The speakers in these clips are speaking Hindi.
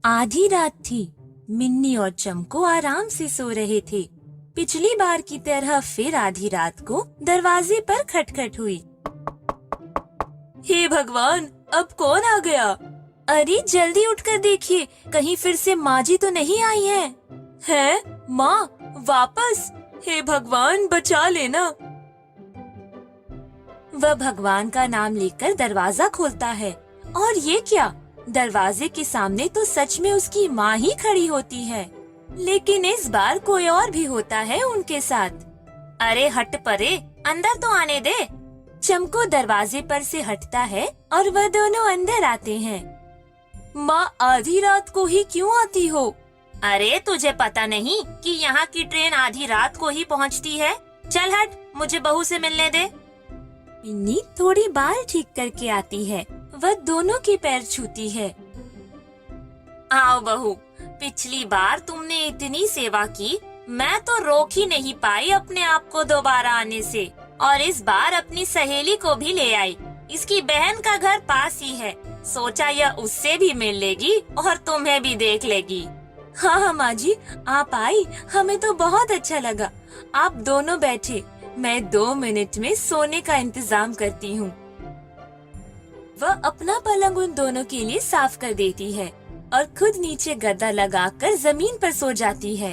आधी रात थी। मिन्नी और चमको आराम से सो रहे थे। पिछली बार की तरह फिर आधी रात को दरवाजे पर खटखट हुई। हे भगवान, अब कौन आ गया? अरे जल्दी उठकर देखिए, कहीं फिर से माँ जी तो नहीं आई हैं? हैं? माँ वापस? हे भगवान, बचा लेना। वह भगवान का नाम लेकर दरवाजा खोलता है और ये क्या, दरवाजे के सामने तो सच में उसकी माँ ही खड़ी होती है। लेकिन इस बार कोई और भी होता है उनके साथ। अरे हट परे, अंदर तो आने दे। चमको दरवाजे पर से हटता है और वह दोनों अंदर आते हैं। माँ आधी रात को ही क्यों आती हो? अरे तुझे पता नहीं कि यहाँ की ट्रेन आधी रात को ही पहुँचती है? चल हट, मुझे बहू से मिलने दे। मिन्नी थोड़ी बाल ठीक करके आती है। वह दोनों के पैर छूती है। आओ बहू, पिछली बार तुमने इतनी सेवा की, मैं तो रोक ही नहीं पाई अपने आप को दोबारा आने से, और इस बार अपनी सहेली को भी ले आई। इसकी बहन का घर पास ही है, सोचा यह उससे भी मिल लेगी और तुम्हें भी देख लेगी। हाँ माँ जी, आप आई, हमें तो बहुत अच्छा लगा। आप दोनों बैठे, मैं 2 मिनट में सोने का इंतजाम करती हूँ। वह अपना पलंग उन दोनों के लिए साफ कर देती है और खुद नीचे गद्दा लगाकर जमीन पर सो जाती है।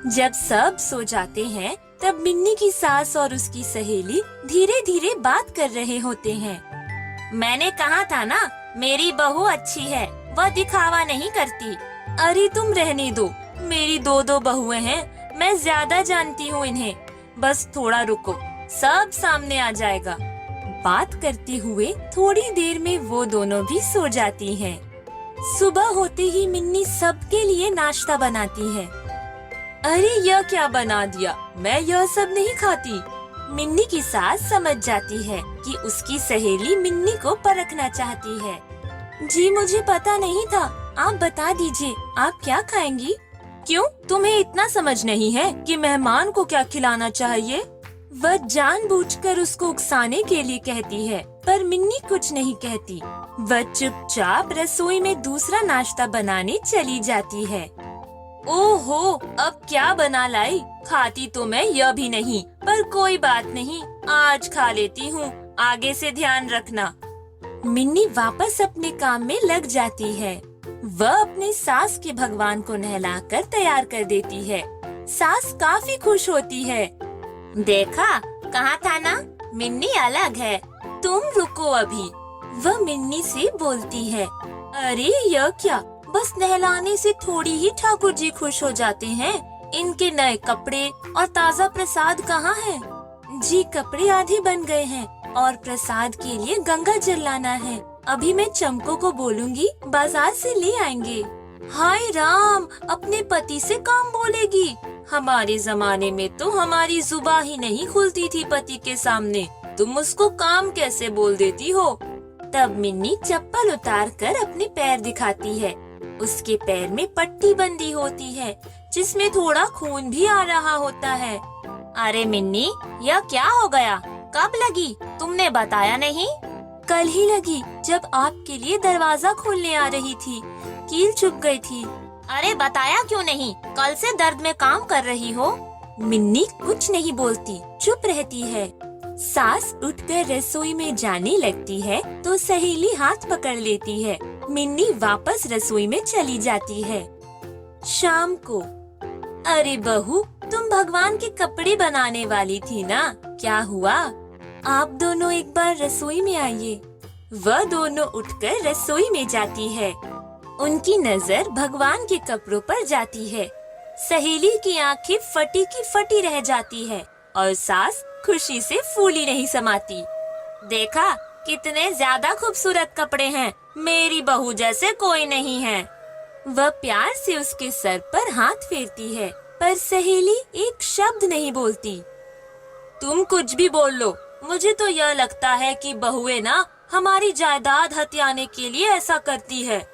जब सब सो जाते हैं, तब मिन्नी की सास और उसकी सहेली धीरे धीरे बात कर रहे होते हैं। मैंने कहा था ना, मेरी बहू अच्छी है, वह दिखावा नहीं करती। अरे तुम रहने दो, मेरी 2 बहुएं हैं, मैं ज्यादा जानती हूँ इन्हें। बस थोड़ा रुको, सब सामने आ जाएगा। बात करते हुए थोड़ी देर में वो दोनों भी सो जाती हैं। सुबह होते ही मिन्नी सबके लिए नाश्ता बनाती है। अरे यह क्या बना दिया, मैं यह सब नहीं खाती। मिन्नी की सास समझ जाती है कि उसकी सहेली मिन्नी को परखना चाहती है। जी मुझे पता नहीं था, आप बता दीजिए आप क्या खाएंगी? क्यों, तुम्हें इतना समझ नहीं है कि मेहमान को क्या खिलाना चाहिए? वह जानबूझकर उसको उकसाने के लिए कहती है, पर मिन्नी कुछ नहीं कहती। वह चुपचाप रसोई में दूसरा नाश्ता बनाने चली जाती है। ओहो, अब क्या बना लाई? खाती तो मैं यह भी नहीं, पर कोई बात नहीं, आज खा लेती हूँ, आगे से ध्यान रखना। मिन्नी वापस अपने काम में लग जाती है। वह अपने सास के भगवान को नहलाकर तैयार कर देती है। सास काफी खुश होती है। देखा, कहा था ना, मिन्नी अलग है, तुम रुको अभी। वह मिन्नी से बोलती है। अरे यह क्या, बस नहलाने से थोड़ी ही ठाकुर जी खुश हो जाते हैं। इनके नए कपड़े और ताज़ा प्रसाद कहाँ है? जी कपड़े आधे बन गए हैं और प्रसाद के लिए गंगा जल लाना है। अभी मैं चमको को बोलूँगी, बाजार से ले आएंगे। हाय राम, अपने पति से काम बोलेगी। हमारे जमाने में तो हमारी जुबान ही नहीं खुलती थी पति के सामने, तुम उसको काम कैसे बोल देती हो? तब मिन्नी चप्पल उतार कर अपने पैर दिखाती है। उसके पैर में पट्टी बंधी होती है, जिसमें थोड़ा खून भी आ रहा होता है। अरे मिन्नी, यह क्या हो गया? कब लगी? तुमने बताया नहीं। कल ही लगी, जब आपके लिए दरवाजा खोलने आ रही थी, कील चुभ गई थी। अरे बताया क्यों नहीं? कल से दर्द में काम कर रही हो। मिन्नी कुछ नहीं बोलती, चुप रहती है। सास उठकर रसोई में जाने लगती है तो सहेली हाथ पकड़ लेती है। मिन्नी वापस रसोई में चली जाती है। शाम को, अरे बहू, तुम भगवान के कपड़े बनाने वाली थी ना, क्या हुआ? आप दोनों एक बार रसोई में आइए। वह दोनों उठकर रसोई में जाती है। उनकी नजर भगवान के कपड़ों पर जाती है। सहेली की आंखें फटी की फटी रह जाती है और सास खुशी से फूली नहीं समाती। देखा, कितने ज्यादा खूबसूरत कपड़े हैं, मेरी बहू जैसे कोई नहीं है। वह प्यार से उसके सर पर हाथ फेरती है, पर सहेली एक शब्द नहीं बोलती। तुम कुछ भी बोल लो, मुझे तो यह लगता है कि बहुएं ना हमारी जायदाद हथियाने के लिए ऐसा करती है।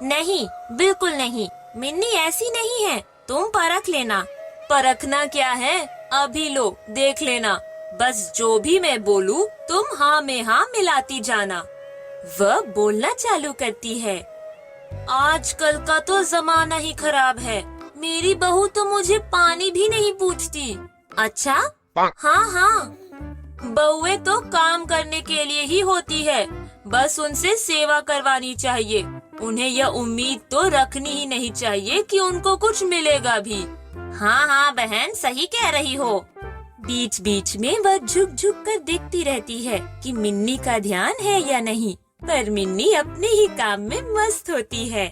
नहीं, बिल्कुल नहीं, मिन्नी ऐसी नहीं है, तुम परख लेना। परखना क्या है, अभी लो देख लेना। बस जो भी मैं बोलूं, तुम हाँ में हाँ मिलाती जाना। वह बोलना चालू करती है। आजकल का तो जमाना ही खराब है। मेरी बहू तो मुझे पानी भी नहीं पूछती। अच्छा? हाँ हाँ, बहुएं तो काम करने के लिए ही होती है, बस उनसे सेवा करवानी चाहिए। उन्हें यह उम्मीद तो रखनी ही नहीं चाहिए कि उनको कुछ मिलेगा भी। हाँ हाँ बहन, सही कह रही हो। बीच बीच में वह झुक झुक कर देखती रहती है कि मिन्नी का ध्यान है या नहीं, पर मिन्नी अपने ही काम में मस्त होती है।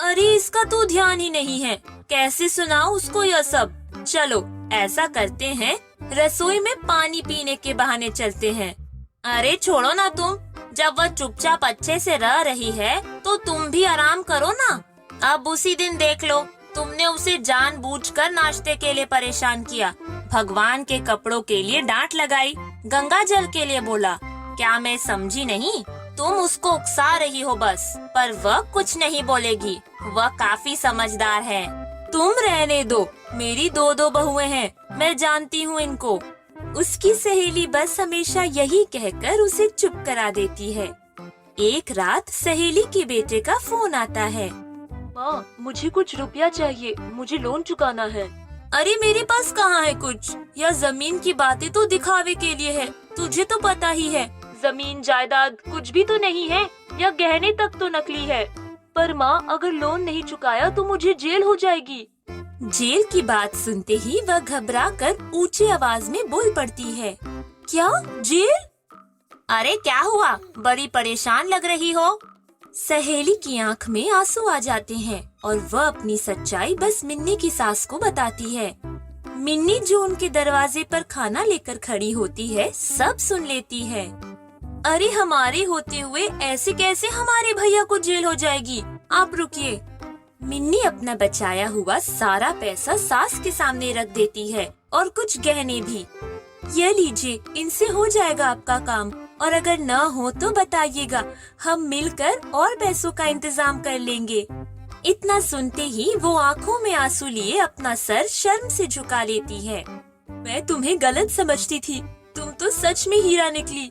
अरे इसका तो ध्यान ही नहीं है, कैसे सुनाऊं उसको यह सब। चलो ऐसा करते हैं, रसोई में पानी पीने के बहाने चलते हैं। अरे छोड़ो ना तुम, जब वह चुपचाप अच्छे से रह रही है तो तुम भी आराम करो ना। अब उसी दिन देख लो, तुमने उसे जानबूझकर नाश्ते के लिए परेशान किया, भगवान के कपड़ों के लिए डांट लगाई, गंगा जल के लिए बोला। क्या मैं समझी नहीं? तुम उसको उकसा रही हो बस, पर वह कुछ नहीं बोलेगी, वह काफी समझदार है। तुम रहने दो, मेरी दो दो बहुएं हैं, मैं जानती हूँ इनको। उसकी सहेली बस हमेशा यही कहकर उसे चुप करा देती है। एक रात सहेली के बेटे का फोन आता है। माँ, मुझे कुछ रुपया चाहिए, मुझे लोन चुकाना है। अरे मेरे पास कहाँ है कुछ, यह जमीन की बातें तो दिखावे के लिए है, तुझे तो पता ही है। जमीन जायदाद कुछ भी तो नहीं है, यह गहने तक तो नकली है। पर माँ, अगर लोन नहीं चुकाया तो मुझे जेल हो जाएगी। जेल की बात सुनते ही वह घबराकर ऊंची आवाज में बोल पड़ती है। क्या जेल? अरे क्या हुआ, बड़ी परेशान लग रही हो। सहेली की आंख में आंसू आ जाते हैं और वह अपनी सच्चाई बस मिन्नी की सास को बताती है। मिन्नी जो उनके दरवाजे पर खाना लेकर खड़ी होती है, सब सुन लेती है। अरे हमारे होते हुए ऐसे कैसे हमारे भैया को जेल हो जाएगी, आप रुकिए। मिन्नी अपना बचाया हुआ सारा पैसा सास के सामने रख देती है और कुछ गहने भी। ये लीजिए, इनसे हो जाएगा आपका काम, और अगर न हो तो बताइएगा, हम मिलकर और पैसों का इंतजाम कर लेंगे। इतना सुनते ही वो आंखों में आंसू लिए अपना सर शर्म से झुका लेती है। मैं तुम्हें गलत समझती थी, तुम तो सच में हीरा निकली।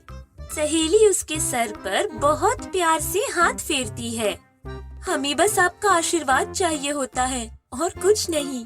सहेली उसके सर पर बहुत प्यार से हाथ फेरती है। हमें बस आपका आशीर्वाद चाहिए होता है और कुछ नहीं।